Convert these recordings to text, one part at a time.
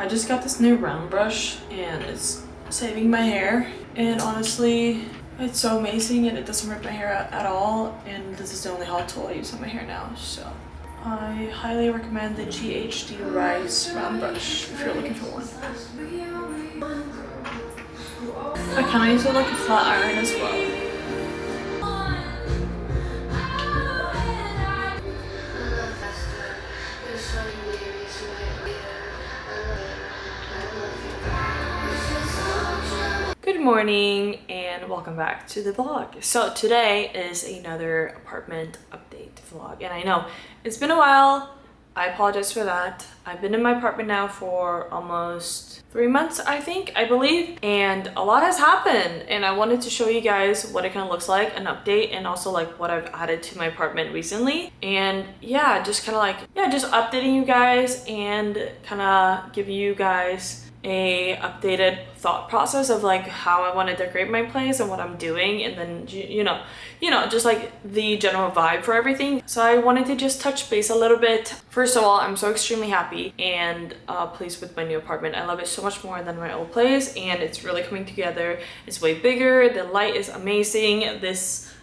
I just got this new round brush and it's saving my hair, and honestly it's so amazing and it doesn't rip my hair out at all, and this is the only hot tool I use on my hair now, so I highly recommend the GHD Rise round brush if you're looking for one. I kind of use it like a flat iron as well. Good morning and welcome back to the vlog. So today is another apartment update vlog, and I know it's been a while. I apologize for that. I've been in my apartment now for almost 3 months, I believe, and a lot has happened, and I wanted to show you guys what it kind of looks like, an update, and also like what I've added to my apartment recently. And yeah, just kind of like, yeah, just updating you guys and kind of giving you guys a updated thought process of like how I want to decorate my place and what I'm doing, and then you know just like the general vibe for everything. So I wanted to just touch base a little bit. First of all, I'm so extremely happy and pleased with my new apartment. I love it so much more than my old place, and it's really coming together. It's way bigger, the light is amazing.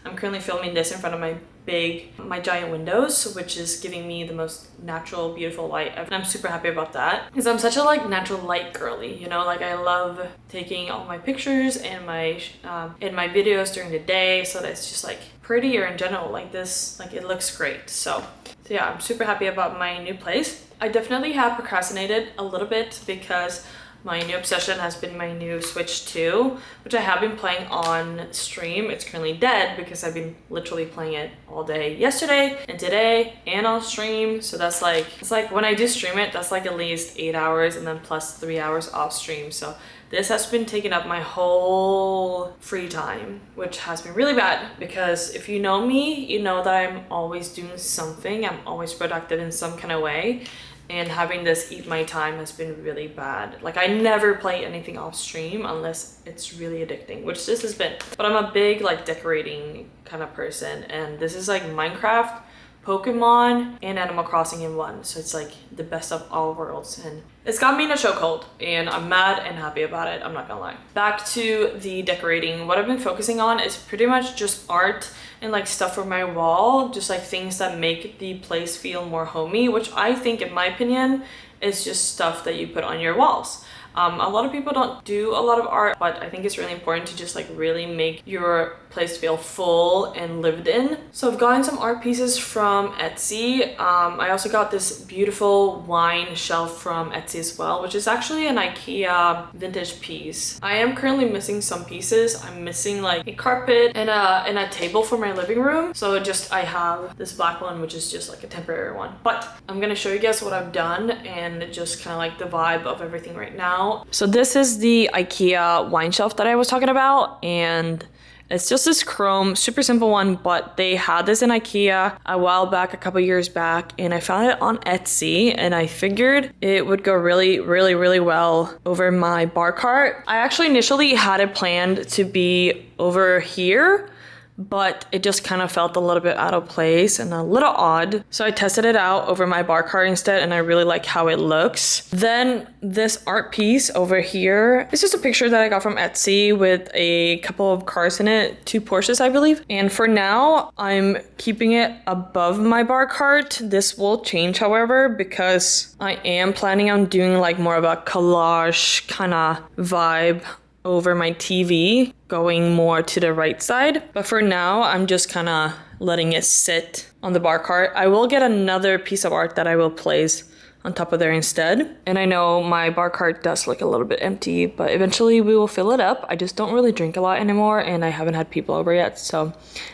I'm currently filming this in front of my giant windows, which is giving me the most natural, beautiful light ever. And I'm super happy about that because I'm such a like natural light girly, you know, like I love taking all my pictures and my videos during the day, so that it's just like prettier in general, like this, like it looks great. So yeah, I'm super happy about my new place. I definitely have procrastinated a little bit because my new obsession has been my new Switch 2, which I have been playing on stream. It's currently dead because I've been literally playing it all day yesterday and today and on stream. So that's like, it's like when I do stream it, that's like at least 8 hours and then plus 3 hours off stream. So this has been taking up my whole free time, which has been really bad because if you know me, you know that I'm always doing something. I'm always productive in some kind of way. And having this eat my time has been really bad. Like I never play anything off stream unless it's really addicting, which this has been. But I'm a big like decorating kind of person, and this is like Minecraft, Pokemon, and Animal Crossing in one. So it's like the best of all worlds, and it's got me in a chokehold, and I'm mad and happy about it, I'm not gonna lie. Back to the decorating. What I've been focusing on is pretty much just art and like stuff for my wall, just like things that make the place feel more homey, which I think, in my opinion, is just stuff that you put on your walls. A lot of people don't do a lot of art, but I think it's really important to just like really make your place feel full and lived in. So I've gotten some art pieces from Etsy. I also got this beautiful wine shelf from Etsy as well, which is actually an IKEA vintage piece. I am currently missing some pieces. I'm missing like a carpet and a table for my living room. So I have this black one, which is just like a temporary one. But I'm gonna show you guys what I've done and just kind of like the vibe of everything right now. So this is the IKEA wine shelf that I was talking about, and it's just this chrome, super simple one, but they had this in IKEA a while back, a couple years back, and I found it on Etsy, and I figured it would go really, really, really well over my bar cart. I actually initially had it planned to be over here, but it just kind of felt a little bit out of place and a little odd. So I tested it out over my bar cart instead, and I really like how it looks. Then this art piece over here, it's just a picture that I got from Etsy with a couple of cars in it, 2 Porsches, I believe. And for now, I'm keeping it above my bar cart. This will change, however, because I am planning on doing like more of a collage kind of vibe over my TV, going more to the right side. But for now, I'm just kind of letting it sit on the bar cart. I will get another piece of art that I will place on top of there instead. And I know my bar cart does look a little bit empty, but eventually we will fill it up. I just don't really drink a lot anymore, and I haven't had people over yet, so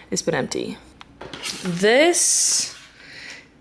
it's been empty. This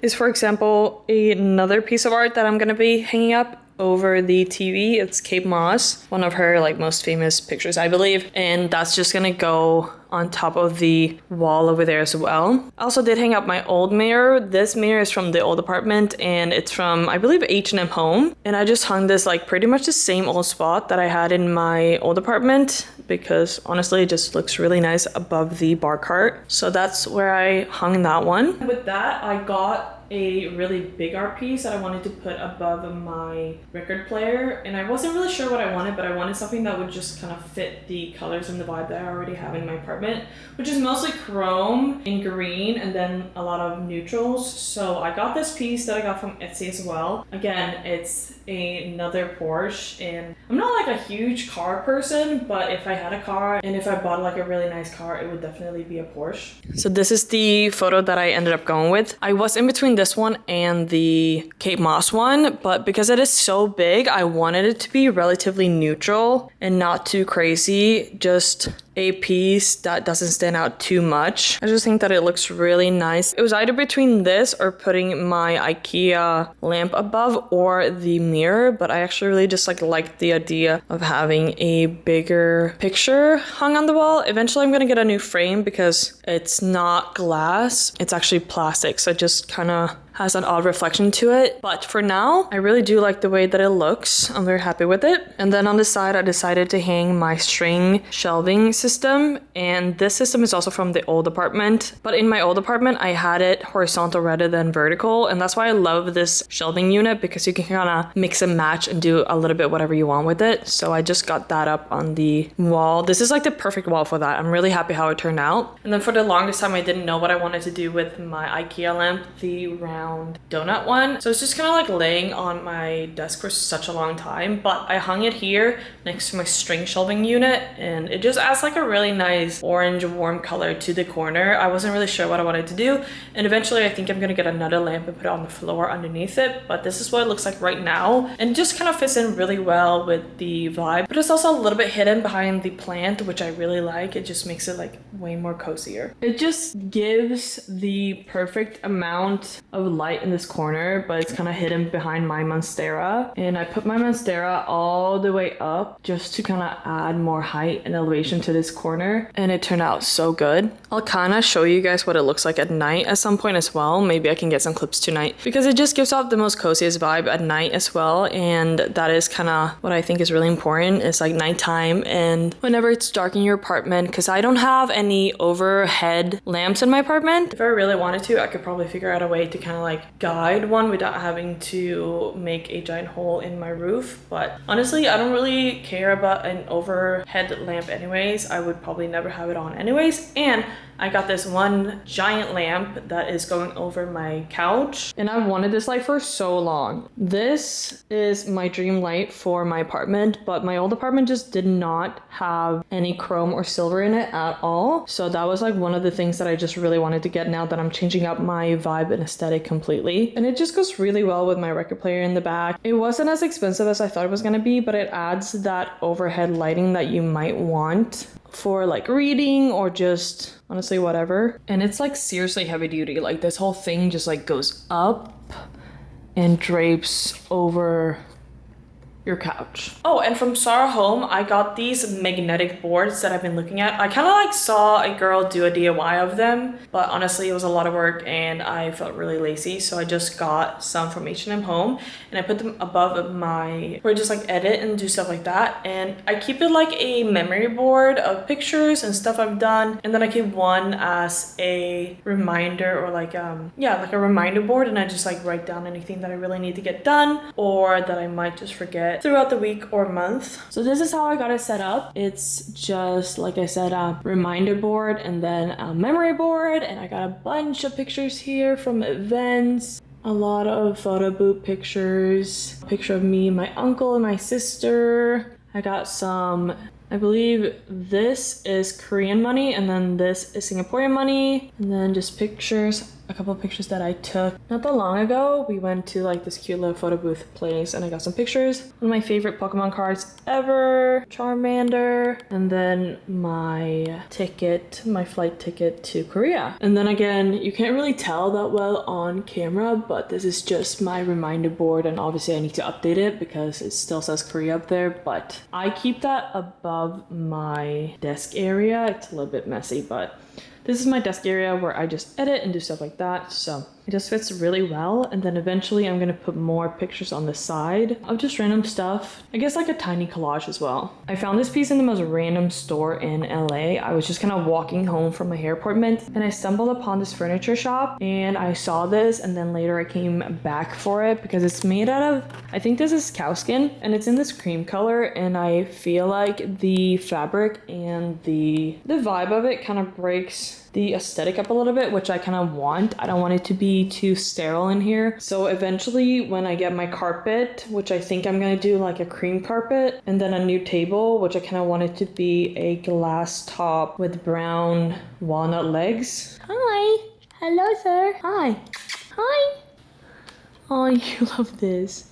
is, for example, another piece of art that I'm gonna be hanging up over the TV. It's Kate Moss, one of her like most famous pictures, I believe, and that's just gonna go on top of the wall over there as well. I also did hang up my old mirror. This mirror is from the old apartment, and it's from, I believe, H&M Home, and I just hung this like pretty much the same old spot that I had in my old apartment because honestly it just looks really nice above the bar cart. So that's where I hung that one. With that, I got a really big art piece that I wanted to put above my record player, and I wasn't really sure what I wanted, but I wanted something that would just kind of fit the colors and the vibe that I already have in my apartment, which is mostly chrome and green and then a lot of neutrals. So I got this piece that I got from Etsy as well. Again, it's another Porsche, and I'm not like a huge car person, but if I had a car and if I bought like a really nice car, it would definitely be a Porsche. So this is the photo that I ended up going with. I was in between this one and the Kate Moss one, but because it is so big, I wanted it to be relatively neutral and not too crazy, just a piece that doesn't stand out too much. I just think that it looks really nice. It was either between this or putting my IKEA lamp above or the mirror, but I actually really just like the idea of having a bigger picture hung on the wall. Eventually I'm gonna get a new frame because it's not glass, it's actually plastic, so it just kind of has an odd reflection to it. But for now, I really do like the way that it looks. I'm very happy with it. And then on the side, I decided to hang my string shelving system. And this system is also from the old apartment. But in my old apartment, I had it horizontal rather than vertical. And that's why I love this shelving unit, because you can kind of mix and match and do a little bit whatever you want with it. So I just got that up on the wall. This is like the perfect wall for that. I'm really happy how it turned out. And then for the longest time, I didn't know what I wanted to do with my IKEA lamp, the round donut one. So it's just kind of like laying on my desk for such a long time, but I hung it here next to my string shelving unit, and it just adds like a really nice orange warm color to the corner. I wasn't really sure what I wanted to do, and eventually I think I'm gonna get another lamp and put it on the floor underneath it, but this is what it looks like right now, and it just kind of fits in really well with the vibe. But it's also a little bit hidden behind the plant, which I really like. It just makes it like way more cozier. It just gives the perfect amount of light in this corner, but it's kind of hidden behind my monstera, and I put my monstera all the way up just to kind of add more height and elevation to this corner, and it turned out so good. I'll kind of show you guys what it looks like at night at some point as well. Maybe I can get some clips tonight, because it just gives off the most coziest vibe at night as well, and that is kind of what I think is really important. It's like nighttime and whenever it's dark in your apartment, because I don't have any overhead lamps in my apartment. If I really wanted to, I could probably figure out a way to kind of like guide one without having to make a giant hole in my roof. But honestly, I don't really care about an overhead lamp anyways. I would probably never have it on anyways. And I got this one giant lamp that is going over my couch, and I've wanted this light for so long. This is my dream light for my apartment, but my old apartment just did not have any chrome or silver in it at all. So that was like one of the things that I just really wanted to get now that I'm changing up my vibe and aesthetic completely. And it just goes really well with my record player in the back. It wasn't as expensive as I thought it was gonna be, but it adds that overhead lighting that you might want for like reading or just honestly whatever. And it's like seriously heavy duty. Like this whole thing just like goes up and drapes over your couch. Oh, and from Sarah Home, I got these magnetic boards that I've been looking at. I kind of like saw a girl do a DIY of them, but honestly, it was a lot of work and I felt really lazy. So I just got some from H&M Home and I put them above my, where I just like edit and do stuff like that. And I keep it like a memory board of pictures and stuff I've done. And then I keep one as a reminder, or like, yeah, like a reminder board. And I just like write down anything that I really need to get done or that I might just forget throughout the week or month. So this is how I got it set up. It's just, like I said, a reminder board and then a memory board, and I got a bunch of pictures here from events, a lot of photo booth pictures, a picture of me, my uncle, and my sister. I got some, I believe this is Korean money, and then this is Singaporean money, and then just pictures, a couple of pictures that I took not that long ago. We went to like this cute little photo booth place and I got some pictures. One of my favorite Pokemon cards ever, Charmander, and then my ticket, my flight ticket to Korea. And then again, you can't really tell that well on camera, but this is just my reminder board, and obviously I need to update it because it still says Korea up there, but I keep that above my desk area. It's a little bit messy, but this is my desk area where I just edit and do stuff like that. So it just fits really well. And then eventually I'm gonna put more pictures on the side of just random stuff. I guess like a tiny collage as well. I found this piece in the most random store in LA. I was just kind of walking home from my hair appointment and I stumbled upon this furniture shop and I saw this, and then later I came back for it because it's made out of, I think this is cow skin, and it's in this cream color, and I feel like the fabric and the vibe of it kind of breaks the aesthetic up a little bit, which I kind of want. I don't want it to be too sterile in here. So eventually when I get my carpet, which I think I'm gonna do like a cream carpet, and then a new table, which I kind of want it to be a glass top with brown walnut legs. Hi. Hello, sir. Hi. Hi. Oh, you love this.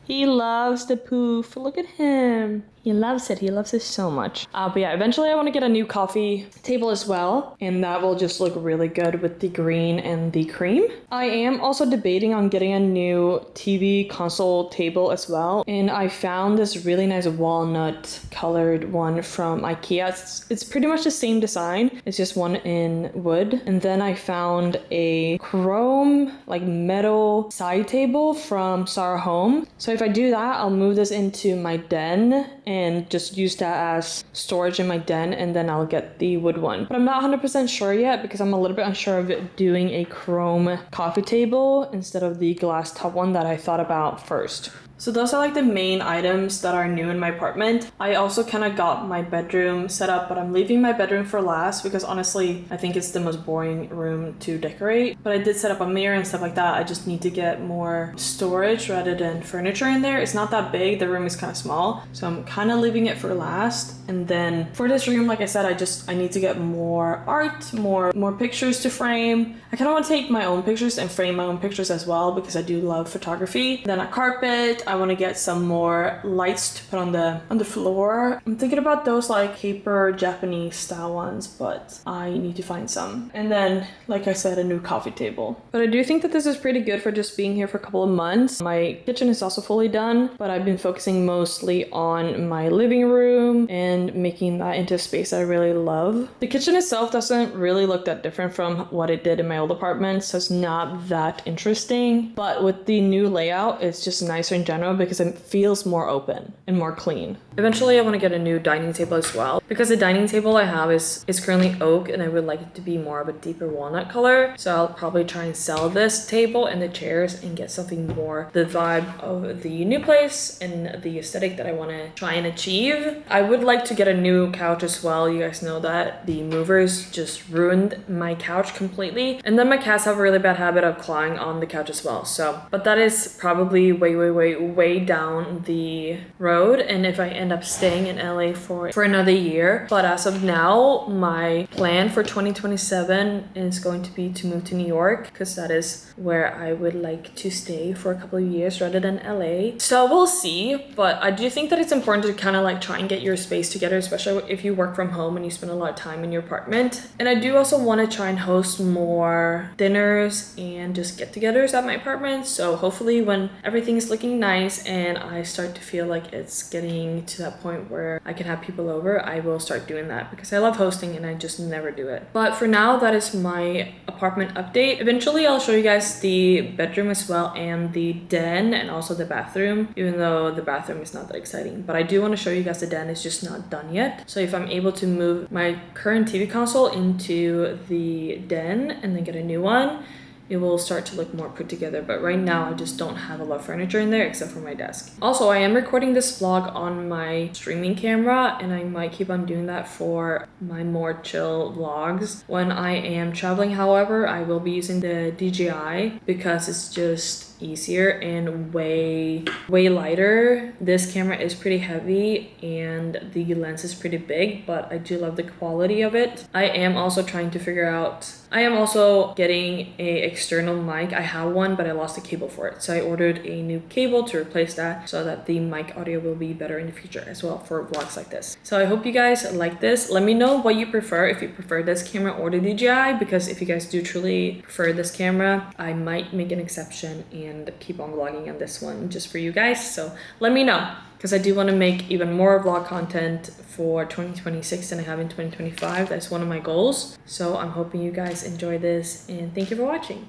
He loves the poof. Look at him. He loves it. He loves it so much. But yeah, eventually I want to get a new coffee table as well. And that will just look really good with the green and the cream. I am also debating on getting a new TV console table as well. And I found this really nice walnut colored one from IKEA. It's pretty much the same design. It's just one in wood. And then I found a chrome, like metal side table from Sarah Home. So if I do that, I'll move this into my den and just use that as storage in my den, and then I'll get the wood one. But I'm not 100% sure yet because I'm a little bit unsure of doing a chrome coffee table instead of the glass top one that I thought about first. So those are like the main items that are new in my apartment. I also kind of got my bedroom set up, but I'm leaving my bedroom for last because honestly, I think it's the most boring room to decorate. But I did set up a mirror and stuff like that. I just need to get more storage rather than furniture in there. It's not that big. The room is kind of small. So I'm kind of leaving it for last. And then for this room, like I said, I need to get more art, more pictures to frame. I kind of want to take my own pictures and frame my own pictures as well because I do love photography. Then a carpet. I want to get some more lights to put on the floor. I'm thinking about those like paper Japanese style ones, but I need to find some. And then, like I said, a new coffee table. But I do think that this is pretty good for just being here for a couple of months. My kitchen is also fully done, but I've been focusing mostly on my living room and making that into a space I really love. The kitchen itself doesn't really look that different from what it did in my old apartment, so it's not that interesting. But with the new layout, it's just nicer in general because it feels more open and more clean. Eventually I want to get a new dining table as well because the dining table I have is currently oak and I would like it to be more of a deeper walnut color. So I'll probably try and sell this table and the chairs and get something more the vibe of the new place and the aesthetic that I want to try and achieve. I would like to get a new couch as well. You guys know that the movers just ruined my couch completely, and then my cats have a really bad habit of clawing on the couch as well. So but that is probably way down the road, and if I end up staying in LA for another year. But as of now, my plan for 2027 is going to be to move to New York because that is where I would like to stay for a couple of years rather than LA. So we'll see, but I do think that it's important to kind of like try and get your space together, especially if you work from home and you spend a lot of time in your apartment. And I do also want to try and host more dinners and just get-togethers at my apartment. So hopefully when everything is looking nice and I start to feel like it's getting to that point where I can have people over, I will start doing that because I love hosting and I just never do it. But for now, that is my apartment update. Eventually I'll show you guys the bedroom as well and the den and also the bathroom, even though the bathroom is not that exciting. But I do want to show you guys the den. It's just not done yet. So if I'm able to move my current TV console into the den and then get a new one, it will start to look more put together. But right now I just don't have a lot of furniture in there except for my desk. Also, I am recording this vlog on my streaming camera and I might keep on doing that for my more chill vlogs. When I am traveling, however, I will be using the DJI because it's just easier and way lighter. This camera is pretty heavy and the lens is pretty big, but I do love the quality of it. I am also trying to figure out, I am also getting a external mic. I have one, but I lost the cable for it. So I ordered a new cable to replace that so that the mic audio will be better in the future as well for vlogs like this. So I hope you guys like this. Let me know what you prefer, if you prefer this camera or the DJI, because if you guys do truly prefer this camera, I might make an exception and and keep on vlogging on this one just for you guys. So let me know, because I do want to make even more vlog content for 2026 than I have in 2025. That's one of my goals. So I'm hoping you guys enjoy this, and thank you for watching.